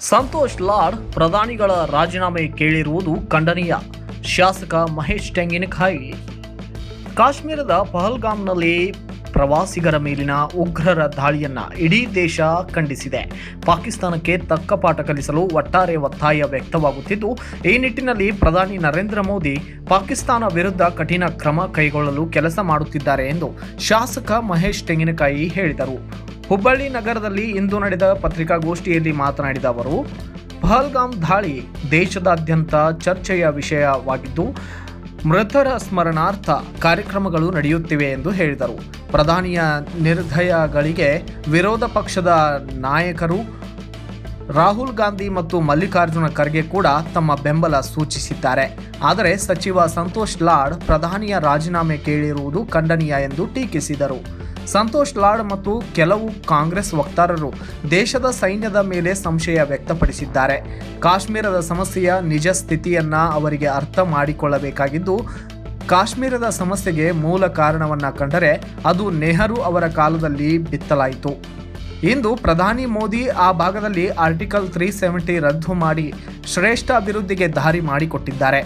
ಸಂತೋಷ್ ಲಾಡ್ ಪ್ರಧಾನಿಗಳ ರಾಜೀನಾಮೆ ಕೇಳಿರುವುದು ಖಂಡನೀಯ. ಶಾಸಕ ಮಹೇಶ್ ತೆಂಗಿನಕಾಯಿ. ಕಾಶ್ಮೀರದ ಪಹಲ್ಗಾಮ್ನಲ್ಲಿ ಪ್ರವಾಸಿಗರ ಮೇಲಿನ ಉಗ್ರರ ದಾಳಿಯನ್ನ ಇಡೀ ದೇಶ ಖಂಡಿಸಿದೆ. ಪಾಕಿಸ್ತಾನಕ್ಕೆ ತಕ್ಕ ಪಾಠ ಕಲಿಸಲು ಒಟ್ಟಾರೆ ಒತ್ತಾಯ ವ್ಯಕ್ತವಾಗುತ್ತಿದ್ದು, ಈ ನಿಟ್ಟಿನಲ್ಲಿ ಪ್ರಧಾನಿ ನರೇಂದ್ರ ಮೋದಿ ಪಾಕಿಸ್ತಾನ ವಿರುದ್ಧ ಕಠಿಣ ಕ್ರಮ ಕೈಗೊಳ್ಳಲು ಕೆಲಸ ಮಾಡುತ್ತಿದ್ದಾರೆ ಎಂದು ಶಾಸಕ ಮಹೇಶ್ ತೆಂಗಿನಕಾಯಿ ಹೇಳಿದರು. ಹುಬ್ಬಳ್ಳಿ ನಗರದಲ್ಲಿ ಇಂದು ನಡೆದ ಪತ್ರಿಕಾಗೋಷ್ಠಿಯಲ್ಲಿ ಮಾತನಾಡಿದ ಅವರು, ಪಹಲ್ಗಾಮ್ ದಾಳಿ ದೇಶದಾದ್ಯಂತ ಚರ್ಚೆಯ ವಿಷಯವಾಗಿದ್ದು, ಮೃತರ ಸ್ಮರಣಾರ್ಥ ಕಾರ್ಯಕ್ರಮಗಳು ನಡೆಯುತ್ತಿವೆ ಎಂದು ಹೇಳಿದರು. ಪ್ರಧಾನಿಯ ನಿರ್ದಯಗಳಿಗೆ ವಿರೋಧ ಪಕ್ಷದ ನಾಯಕರು ರಾಹುಲ್ ಗಾಂಧಿ ಮತ್ತು ಮಲ್ಲಿಕಾರ್ಜುನ ಖರ್ಗೆ ಕೂಡ ತಮ್ಮ ಬೆಂಬಲ ಸೂಚಿಸಿದ್ದಾರೆ. ಆದರೆ ಸಚಿವ ಸಂತೋಷ್ ಲಾಡ್ ಪ್ರಧಾನಿಯ ರಾಜೀನಾಮೆ ಕೇಳಿರುವುದು ಖಂಡನೀಯ ಎಂದು ಟೀಕಿಸಿದರು. ಸಂತೋಷ್ ಲಾಡ್ ಮತ್ತು ಕೆಲವು ಕಾಂಗ್ರೆಸ್ ವಕ್ತಾರರು ದೇಶದ ಸೈನ್ಯದ ಮೇಲೆ ಸಂಶಯ ವ್ಯಕ್ತಪಡಿಸಿದ್ದಾರೆ. ಕಾಶ್ಮೀರದ ಸಮಸ್ಯೆಯ ನಿಜ ಸ್ಥಿತಿಯನ್ನ ಅವರಿಗೆ ಅರ್ಥ ಮಾಡಿಕೊಳ್ಳಬೇಕಾಗಿದ್ದು, ಕಾಶ್ಮೀರದ ಸಮಸ್ಯೆಗೆ ಮೂಲ ಕಾರಣವನ್ನ ಕಂಡರೆ ಅದು ನೆಹರು ಅವರ ಕಾಲದಲ್ಲಿ ಬಿತ್ತಲಾಯಿತು. ಇಂದು ಪ್ರಧಾನಿ ಮೋದಿ ಆ ಭಾಗದಲ್ಲಿ ಆರ್ಟಿಕಲ್ 370 ರದ್ದು ಮಾಡಿ ಶ್ರೇಷ್ಠ ಅಭಿವೃದ್ಧಿಗೆ ದಾರಿ ಮಾಡಿಕೊಟ್ಟಿದ್ದಾರೆ.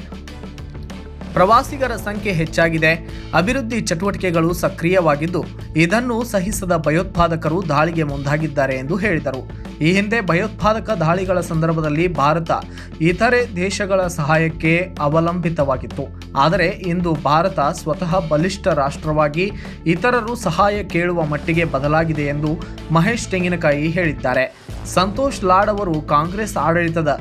ಪ್ರವಾಸಿಗರ ಸಂಖ್ಯೆ ಹೆಚ್ಚಾಗಿದೆ, ಅಭಿವೃದ್ಧಿ ಚಟುವಟಿಕೆಗಳು ಸಕ್ರಿಯವಾಗಿದ್ದು, ಇದನ್ನು ಸಹಿಸದ ಭಯೋತ್ಪಾದಕರು ದಾಳಿಗೆ ಮುಂದಾಗಿದ್ದಾರೆ ಎಂದು ಹೇಳಿದರು. ಈ ಹಿಂದೆ ಭಯೋತ್ಪಾದಕ ದಾಳಿಗಳ ಸಂದರ್ಭದಲ್ಲಿ ಭಾರತ ಇತರೆ ದೇಶಗಳ ಸಹಾಯಕ್ಕೆ ಅವಲಂಬಿತವಾಗಿತ್ತು. ಆದರೆ ಇಂದು ಭಾರತ ಸ್ವತಃ ಬಲಿಷ್ಠ ರಾಷ್ಟ್ರವಾಗಿ ಇತರರು ಸಹಾಯ ಕೇಳುವ ಮಟ್ಟಿಗೆ ಬದಲಾಗಿದೆ ಎಂದು ಮಹೇಶ್ ತೆಂಗಿನಕಾಯಿ ಹೇಳಿದ್ದಾರೆ. ಸಂತೋಷ್ ಲಾಡ್ ಅವರು ಕಾಂಗ್ರೆಸ್ ಆಡಳಿತದ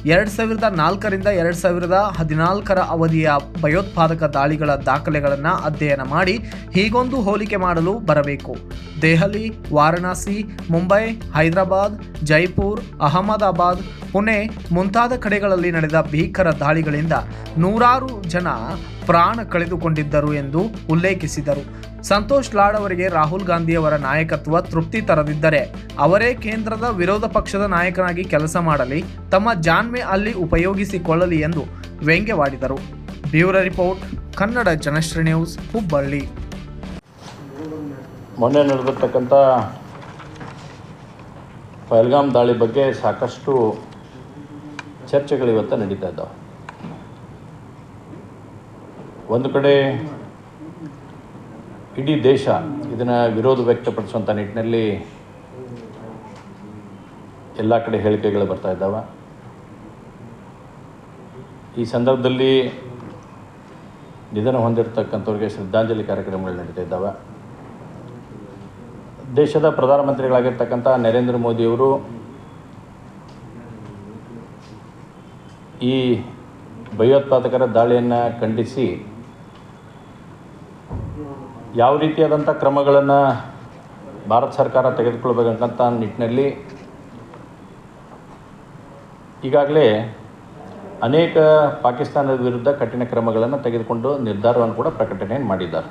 2004ರಿಂದ 2014 ಅವಧಿಯ ಭಯೋತ್ಪಾದಕ ದಾಳಿಗಳ ದಾಖಲೆಗಳನ್ನು ಅಧ್ಯಯನ ಮಾಡಿ ಹೀಗೊಂದು ಹೋಲಿಕೆ ಮಾಡಲು ಬರಬೇಕು. ದೆಹಲಿ, ವಾರಣಾಸಿ, ಮುಂಬೈ, ಹೈದರಾಬಾದ್, ಜೈಪುರ್, ಅಹಮದಾಬಾದ್, ಪುಣೆ ಮುಂತಾದ ಕಡೆಗಳಲ್ಲಿ ನಡೆದ ಭೀಕರ ದಾಳಿಗಳಿಂದ ನೂರಾರು ಜನ ಪ್ರಾಣ ಕಳೆದುಕೊಂಡಿದ್ದರು ಎಂದು ಉಲ್ಲೇಖಿಸಿದರು. ಸಂತೋಷ್ ಲಾಡ್ ಅವರಿಗೆ ರಾಹುಲ್ ಗಾಂಧಿಯವರ ನಾಯಕತ್ವ ತೃಪ್ತಿ ತರದಿದ್ದರೆ ಅವರೇ ಕೇಂದ್ರದ ವಿರೋಧ ಪಕ್ಷದ ನಾಯಕನಾಗಿ ಕೆಲಸ ಮಾಡಲಿ, ತಮ್ಮ ಜಾಣ್ಮೆ ಅಲ್ಲಿ ಉಪಯೋಗಿಸಿಕೊಳ್ಳಲಿ ಎಂದು ವ್ಯಂಗ್ಯವಾಡಿದರು. Bureau report, Kannada Janasri news, Hubballi. ಮೊನ್ನೆ ನಡೆದಿರ್ತಕ್ಕಂಥ ಪಹಲ್ಗಾಮ್ ದಾಳಿ ಬಗ್ಗೆ ಸಾಕಷ್ಟು ಚರ್ಚೆಗಳು ಇವತ್ತು ನಡೀತಾ ಇದ್ದಾವೆ. ಒಂದು ಕಡೆ ಇಡೀ ದೇಶ ಇದನ್ನು ವಿರೋಧ ವ್ಯಕ್ತಪಡಿಸುವಂಥ ನಿಟ್ಟಿನಲ್ಲಿ ಎಲ್ಲ ಕಡೆ ಹೇಳಿಕೆಗಳು ಬರ್ತಾ ಇದ್ದಾವೆ. ಈ ಸಂದರ್ಭದಲ್ಲಿ ನಿಧನ ಹೊಂದಿರತಕ್ಕಂಥವ್ರಿಗೆ ಶ್ರದ್ಧಾಂಜಲಿ ಕಾರ್ಯಕ್ರಮಗಳು ನಡೀತಾ ಇದ್ದಾವೆ. ದೇಶದ ಪ್ರಧಾನಮಂತ್ರಿಗಳಾಗಿರ್ತಕ್ಕಂಥ ನರೇಂದ್ರ ಮೋದಿಯವರು ಈ ಭಯೋತ್ಪಾದಕರ ದಾಳಿಯನ್ನು ಖಂಡಿಸಿ ಯಾವ ರೀತಿಯಾದಂಥ ಕ್ರಮಗಳನ್ನು ಭಾರತ ಸರ್ಕಾರ ತೆಗೆದುಕೊಳ್ಬೇಕಂತ ನಿಟ್ಟಿನಲ್ಲಿ ಈಗಾಗಲೇ ಅನೇಕ ಪಾಕಿಸ್ತಾನದ ವಿರುದ್ಧ ಕಠಿಣ ಕ್ರಮಗಳನ್ನು ತೆಗೆದುಕೊಂಡು ನಿರ್ಧಾರವನ್ನು ಕೂಡ ಪ್ರಕಟಣೆಯನ್ನು ಮಾಡಿದ್ದಾರೆ.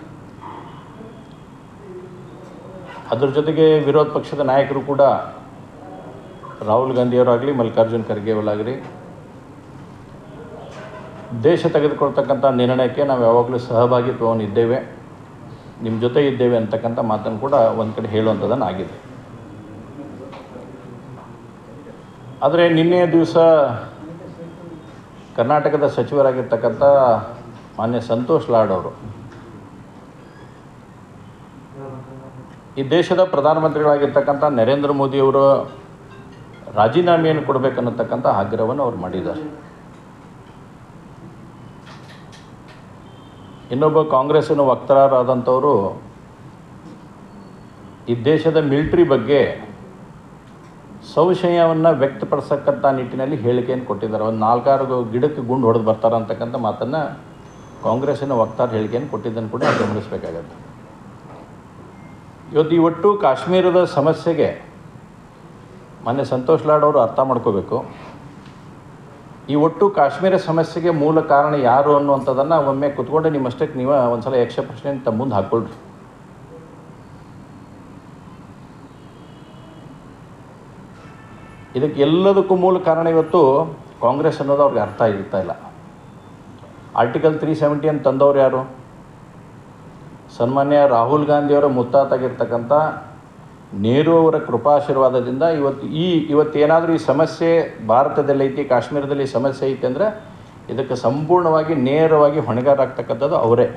ಅದರ ಜೊತೆಗೆ ವಿರೋಧ ಪಕ್ಷದ ನಾಯಕರು ಕೂಡ ರಾಹುಲ್ ಗಾಂಧಿಯವರಾಗಲಿ ಮಲ್ಲಿಕಾರ್ಜುನ್ ಖರ್ಗೆ ಅವರಾಗಲಿ ದೇಶ ತೆಗೆದುಕೊಳ್ತಕ್ಕಂಥ ನಿರ್ಣಯಕ್ಕೆ ನಾವು ಯಾವಾಗಲೂ ಸಹಭಾಗಿತ್ವವನ್ನು ಇದ್ದೇವೆ, ನಿಮ್ಮ ಜೊತೆ ಇದ್ದೇವೆ ಅಂತಕ್ಕಂಥ ಮಾತನ್ನು ಕೂಡ ಒಂದು ಕಡೆ ಹೇಳುವಂಥದ್ದನ್ನು ಆಗಿದೆ. ಆದರೆ ನಿನ್ನೆಯ ದಿವಸ ಕರ್ನಾಟಕದ ಸಚಿವರಾಗಿರ್ತಕ್ಕಂಥ ಮಾನ್ಯ ಸಂತೋಷ್ ಲಾಡ್ ಅವರು ಈ ದೇಶದ ಪ್ರಧಾನಮಂತ್ರಿಗಳಾಗಿರ್ತಕ್ಕಂಥ ನರೇಂದ್ರ ಮೋದಿಯವರು ರಾಜೀನಾಮೆಯನ್ನು ಕೊಡಬೇಕನ್ನತಕ್ಕಂಥ ಆಗ್ರಹವನ್ನು ಅವರು ಮಾಡಿದ್ದಾರೆ. ಇನ್ನೊಬ್ಬ ಕಾಂಗ್ರೆಸ್ಸಿನ ವಕ್ತಾರರಾದಂಥವರು ಈ ದೇಶದ ಮಿಲಿಟ್ರಿ ಬಗ್ಗೆ ಸಂಶಯವನ್ನು ವ್ಯಕ್ತಪಡಿಸಕ್ಕಂಥ ನಿಟ್ಟಿನಲ್ಲಿ ಹೇಳಿಕೆಯನ್ನು ಕೊಟ್ಟಿದ್ದಾರೆ. ಒಂದು 4-6 ಗಿಡಕ್ಕೆ ಗುಂಡು ಹೊಡೆದು ಬರ್ತಾರೆ ಅಂತಕ್ಕಂಥ ಮಾತನ್ನು ಕಾಂಗ್ರೆಸ್ಸಿನ ವಕ್ತಾರ ಹೇಳಿಕೆಯನ್ನು ಕೊಟ್ಟಿದ್ದನ್ನು ಕೂಡ ಗಮನಿಸಬೇಕಾಗತ್ತೆ. ಇವತ್ತು ಈ ಒಟ್ಟು ಕಾಶ್ಮೀರದ ಸಮಸ್ಯೆಗೆ ಮಾನ್ಯ ಸಂತೋಷ್ ಲಾಡ್ ಅವರು ಅರ್ಥ ಮಾಡ್ಕೋಬೇಕು. ಈ ಒಟ್ಟು ಕಾಶ್ಮೀರ ಸಮಸ್ಯೆಗೆ ಮೂಲ ಕಾರಣ ಯಾರು ಅನ್ನುವಂಥದ್ದನ್ನು ಒಮ್ಮೆ ಕೂತ್ಕೊಂಡು ನಿಮ್ಮಷ್ಟಕ್ಕೆ ನೀವು ಒಂದು ಸಲ ಯಕ್ಷ ಪ್ರಶ್ನೆ ತಮ್ಮ ಮುಂದೆ ಹಾಕ್ಕೊಳ್ರಿ. ಇದಕ್ಕೆ ಎಲ್ಲದಕ್ಕೂ ಮೂಲ ಕಾರಣ ಇವತ್ತು ಕಾಂಗ್ರೆಸ್ ಅನ್ನೋದು ಅವ್ರಿಗೆ ಅರ್ಥ ಇರ್ತಾ ಇಲ್ಲ. ಆರ್ಟಿಕಲ್ 370 ಅಂತ ತಂದವ್ರು ಯಾರು? ಸನ್ಮಾನ್ಯ ರಾಹುಲ್ ಗಾಂಧಿಯವರ ಮುತ್ತಾತಾಗಿರ್ತಕ್ಕಂಥ ನೆಹರು ಅವರ ಕೃಪಾಶೀರ್ವಾದದಿಂದ ಇವತ್ತೇನಾದರೂ ಈ ಸಮಸ್ಯೆ ಭಾರತದಲ್ಲಿ ಐತಿ, ಕಾಶ್ಮೀರದಲ್ಲಿ ಸಮಸ್ಯೆ ಐತಿ ಅಂದರೆ ಇದಕ್ಕೆ ಸಂಪೂರ್ಣವಾಗಿ ನೇರವಾಗಿ ಹೊಣೆಗಾರಾಗ್ತಕ್ಕಂಥದ್ದು ಅವರೇ.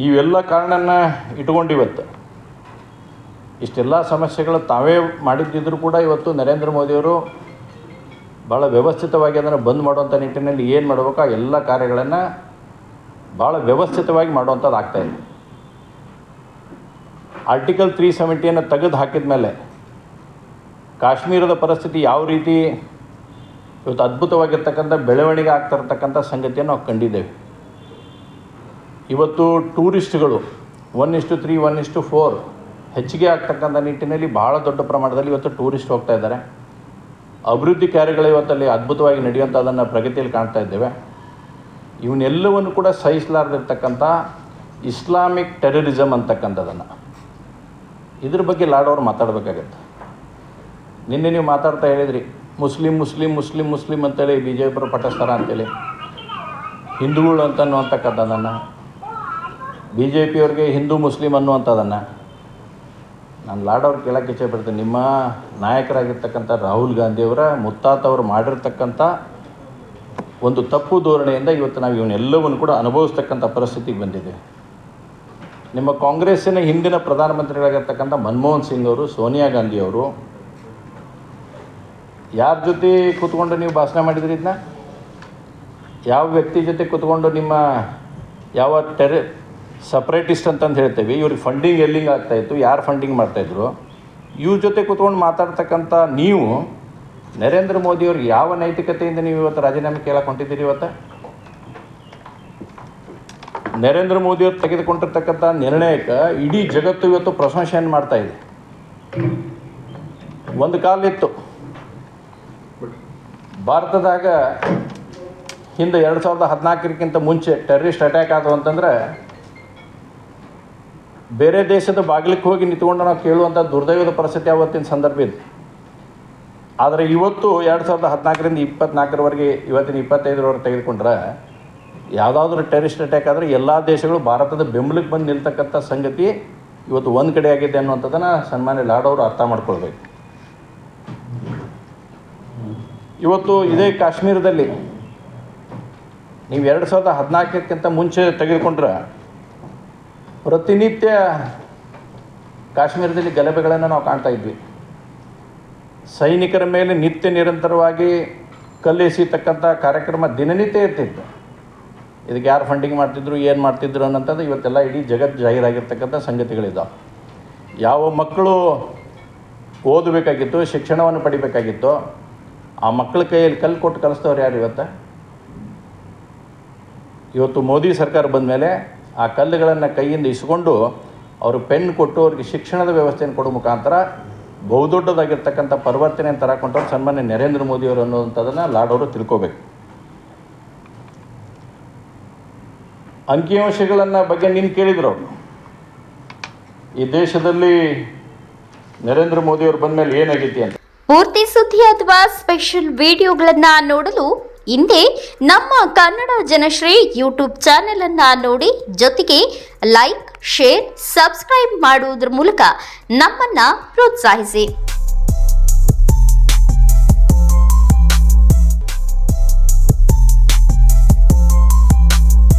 ಇವೆಲ್ಲ ಕಾರಣನ ಇಟ್ಕೊಂಡು ಇವತ್ತು ಇಷ್ಟೆಲ್ಲ ಸಮಸ್ಯೆಗಳು ತಾವೇ ಮಾಡಿದ್ದಿದ್ರೂ ಕೂಡ ಇವತ್ತು ನರೇಂದ್ರ ಮೋದಿಯವರು ಭಾಳ ವ್ಯವಸ್ಥಿತವಾಗಿ ಅದನ್ನು ಬಂದ್ ಮಾಡುವಂಥ ನಿಟ್ಟಿನಲ್ಲಿ ಏನು ಮಾಡಬೇಕು ಆ ಎಲ್ಲ ಕಾರ್ಯಗಳನ್ನು ಭಾಳ ವ್ಯವಸ್ಥಿತವಾಗಿ ಮಾಡುವಂಥದ್ದು ಆಗ್ತಾಯಿದೆ. ಆರ್ಟಿಕಲ್ 370 ತೆಗೆದು ಹಾಕಿದ ಮೇಲೆ ಕಾಶ್ಮೀರದ ಪರಿಸ್ಥಿತಿ ಯಾವ ರೀತಿ ಇವತ್ತು ಅದ್ಭುತವಾಗಿರ್ತಕ್ಕಂಥ ಬೆಳವಣಿಗೆ ಆಗ್ತಿರ್ತಕ್ಕಂಥ ಸಂಗತಿಯನ್ನು ನಾವು ಕಂಡಿದ್ದೇವೆ. ಇವತ್ತು ಟೂರಿಸ್ಟ್ಗಳು 1:3, 1:4 ಹೆಚ್ಚಿಗೆ ಆಗ್ತಕ್ಕಂಥ ನಿಟ್ಟಿನಲ್ಲಿ ಭಾಳ ದೊಡ್ಡ ಪ್ರಮಾಣದಲ್ಲಿ ಇವತ್ತು ಟೂರಿಸ್ಟ್ ಹೋಗ್ತಾ ಇದ್ದಾರೆ. ಅಭಿವೃದ್ಧಿ ಕಾರ್ಯಗಳು ಇವತ್ತಲ್ಲಿ ಅದ್ಭುತವಾಗಿ ನಡೆಯುವಂಥದ್ದನ್ನು ಪ್ರಗತಿಯಲ್ಲಿ ಕಾಣ್ತಾ ಇದ್ದೇವೆ. ಇವನ್ನೆಲ್ಲವನ್ನು ಕೂಡ ಸಹಿಸಲಾರ್ದಿರ್ತಕ್ಕಂಥ ಇಸ್ಲಾಮಿಕ್ ಟೆರರಿಸಮ್ ಅಂತಕ್ಕಂಥದ್ದನ್ನು ಇದ್ರ ಬಗ್ಗೆ ಲಾಡೋರು ಮಾತಾಡಬೇಕಾಗತ್ತೆ. ನಿನ್ನೆ ನೀವು ಮಾತಾಡ್ತಾ ಹೇಳಿದ್ರಿ ಮುಸ್ಲಿಂ ಅಂತೇಳಿ ಬಿ ಜೆ ಪಿಯವರು ಪಠಿಸ್ತಾರ ಅಂತೇಳಿ, ಹಿಂದೂಗಳು ಅನ್ನುವಂಥಕ್ಕಂಥದ್ದನ್ನು ಬಿ ಜೆ ಪಿಯವ್ರಿಗೆ ಹಿಂದೂ ಮುಸ್ಲಿಂ ಅನ್ನುವಂಥದ್ದನ್ನು ನಾನು ಲಾಡೋರು ಕೇಳೋಕ್ಕೆ ಇಚ್ಛೆಪಡ್ತೀನಿ. ನಿಮ್ಮ ನಾಯಕರಾಗಿರ್ತಕ್ಕಂಥ ರಾಹುಲ್ ಗಾಂಧಿಯವರ ಮುತ್ತಾತವರು ಮಾಡಿರ್ತಕ್ಕಂಥ ಒಂದು ತಪ್ಪು ಧೋರಣೆಯಿಂದ ಇವತ್ತು ನಾವು ಇವನ್ನೆಲ್ಲವನ್ನು ಕೂಡ ಅನುಭವಿಸ್ತಕ್ಕಂಥ ಪರಿಸ್ಥಿತಿಗೆ ಬಂದಿದ್ದೇವೆ. ನಿಮ್ಮ ಕಾಂಗ್ರೆಸ್ಸಿನ ಹಿಂದಿನ ಪ್ರಧಾನಮಂತ್ರಿಗಳಾಗಿರ್ತಕ್ಕಂಥ ಮನಮೋಹನ್ ಸಿಂಗ್ ಅವರು, ಸೋನಿಯಾ ಗಾಂಧಿಯವರು ಯಾರ ಜೊತೆ ಕೂತ್ಕೊಂಡು ನೀವು ಭಾಷಣ ಮಾಡಿದ್ರಿ? ಇದನ್ನ ಯಾವ ವ್ಯಕ್ತಿ ಜೊತೆ ಕೂತ್ಕೊಂಡು ನಿಮ್ಮ ಯಾವ ಸಪ್ರೇಟಿಸ್ಟ್ ಅಂತಂದು ಹೇಳ್ತೇವೆ, ಇವ್ರಿಗೆ ಫಂಡಿಂಗ್ ಎಲ್ಲಿಂಗ್ ಆಗ್ತಾಯಿತ್ತು, ಯಾರು ಫಂಡಿಂಗ್ ಮಾಡ್ತಾಯಿದ್ರು, ಇವ್ರ ಜೊತೆ ಕೂತ್ಕೊಂಡು ಮಾತಾಡ್ತಕ್ಕಂಥ ನೀವು ನರೇಂದ್ರ ಮೋದಿಯವ್ರಿಗೆ ಯಾವ ನೈತಿಕತೆಯಿಂದ ನೀವು ಇವತ್ತು ರಾಜೀನಾಮೆ ಕೇಳಕ್ಕೆ ಹೊಂಟಿದ್ದೀರಿ? ಇವತ್ತು ನರೇಂದ್ರ ಮೋದಿಯವರು ತೆಗೆದುಕೊಂಡಿರ್ತಕ್ಕಂಥ ನಿರ್ಣಯಕ್ಕೆ ಇಡೀ ಜಗತ್ತು ಇವತ್ತು ಪ್ರಶಂಸೆಯನ್ನು ಮಾಡ್ತಾಯಿದೆ. ಒಂದು ಕಾಲಿತ್ತು ಭಾರತದಾಗ ಹಿಂದೆ 2014ಕ್ಕಿಂತ ಮುಂಚೆ ಟೆರರಿಸ್ಟ್ ಅಟ್ಯಾಕ್ ಆದವು ಅಂತಂದ್ರೆ ಬೇರೆ ದೇಶದ ಬಾಗಿಲಿಗೆ ಹೋಗಿ ನಿಂತ್ಕೊಂಡು ನಾವು ಕೇಳುವಂಥ ದುರ್ದೈವದ ಪರಿಸ್ಥಿತಿ ಆವತ್ತಿನ ಸಂದರ್ಭ ಇದೆ. ಆದರೆ ಇವತ್ತು 2014ರಿಂದ 24ರವರೆಗೆ ಇವತ್ತಿನ 25ರವರೆಗೆ ತೆಗೆದುಕೊಂಡ್ರೆ ಯಾವುದಾದ್ರೂ ಟೆರರಿಸ್ಟ್ ಅಟ್ಯಾಕ್ ಆದರೆ ಎಲ್ಲ ದೇಶಗಳು ಭಾರತದ ಬೆಂಬಲಕ್ಕೆ ಬಂದು ನಿಲ್ತಕ್ಕಂಥ ಸಂಗತಿ ಇವತ್ತು ಒಂದು ಕಡೆ ಆಗಿದೆ ಅನ್ನುವಂಥದ್ದನ್ನು ಸನ್ಮಾನ್ಯ ಲಾಡೋರು ಅರ್ಥ ಮಾಡ್ಕೊಳ್ಬೇಕು. ಇವತ್ತು ಇದೇ ಕಾಶ್ಮೀರದಲ್ಲಿ ನೀವು 2014ಕ್ಕಿಂತ ಮುಂಚೆ ತೆಗೆದುಕೊಂಡ್ರೆ ಪ್ರತಿನಿತ್ಯ ಕಾಶ್ಮೀರದಲ್ಲಿ ಗಲಭೆಗಳನ್ನು ನಾವು ಕಾಣ್ತಾ ಇದ್ವಿ. ಸೈನಿಕರ ಮೇಲೆ ನಿತ್ಯ ನಿರಂತರವಾಗಿ ಕಲ್ಲೆಸೆಯತಕ್ಕಂಥ ಕಾರ್ಯಕ್ರಮ ದಿನನಿತ್ಯ ಇರ್ತಿತ್ತು. ಇದಕ್ಕೆ ಯಾರು ಫಂಡಿಂಗ್ ಮಾಡ್ತಿದ್ರು, ಏನು ಮಾಡ್ತಿದ್ರು ಅನ್ನೋಂಥದ್ದು ಇವತ್ತೆಲ್ಲ ಇಡೀ ಜಗತ್ತು ಜಾಹೀರಾಗಿರ್ತಕ್ಕಂಥ ಸಂಗತಿಗಳಿದ್ದಾವೆ. ಯಾವ ಮಕ್ಕಳು ಓದಬೇಕಾಗಿತ್ತು, ಶಿಕ್ಷಣವನ್ನು ಪಡಿಬೇಕಾಗಿತ್ತು, ಆ ಮಕ್ಕಳ ಕೈಯಲ್ಲಿ ಕಲ್ಲು ಕೊಟ್ಟು ಕಲಿಸ್ತವ್ರು ಯಾರು? ಇವತ್ತು ಮೋದಿ ಸರ್ಕಾರ ಬಂದ ಮೇಲೆ ಆ ಕಲ್ಲುಗಳನ್ನು ಕೈಯಿಂದ ಇಸ್ಕೊಂಡು ಅವರು ಪೆನ್ ಕೊಟ್ಟು ಅವ್ರಿಗೆ ಶಿಕ್ಷಣದ ವ್ಯವಸ್ಥೆಯನ್ನು ಕೊಡೋ ಮುಖಾಂತರ ಬಹುದೊಡ್ಡದಾಗಿರ್ತಕ್ಕಂಥ ಪರಿವರ್ತನೆಯನ್ನು ತರಕೊಂಡವ್ರು ಸನ್ಮಾನ್ಯ ನರೇಂದ್ರ ಮೋದಿಯವರು ಅನ್ನೋವಂಥದ್ದನ್ನು ಲಾಡೋರು ತಿಳ್ಕೋಬೇಕು. ಅಂಕಿಅಂಶಗಳನ್ನು ಬಗ್ಗೆ ನೀನು ಕೇಳಿದ್ರು, ಈ ದೇಶದಲ್ಲಿ ನರೇಂದ್ರ ಮೋದಿಯವರು ಬಂದ ಮೇಲೆ ಏನಾಗೈತಿ ಅಂತ. ಪೂರ್ತಿ ಸುದ್ದಿ ಅಥವಾ ಸ್ಪೆಷಲ್ ವಿಡಿಯೋಗಳನ್ನು ನೋಡಲು ಹಿಂದೆ ನಮ್ಮ ಕನ್ನಡ ಜನಶ್ರೀ ಯೂಟ್ಯೂಬ್ ಚಾನೆಲ್ ಅನ್ನ ನೋಡಿ, ಜೊತೆಗೆ ಲೈಕ್, ಶೇರ್, ಸಬ್ಸ್ಕ್ರೈಬ್ ಮಾಡುವುದರ ಮೂಲಕ ನಮ್ಮನ್ನ ಪ್ರೋತ್ಸಾಹಿಸಿ.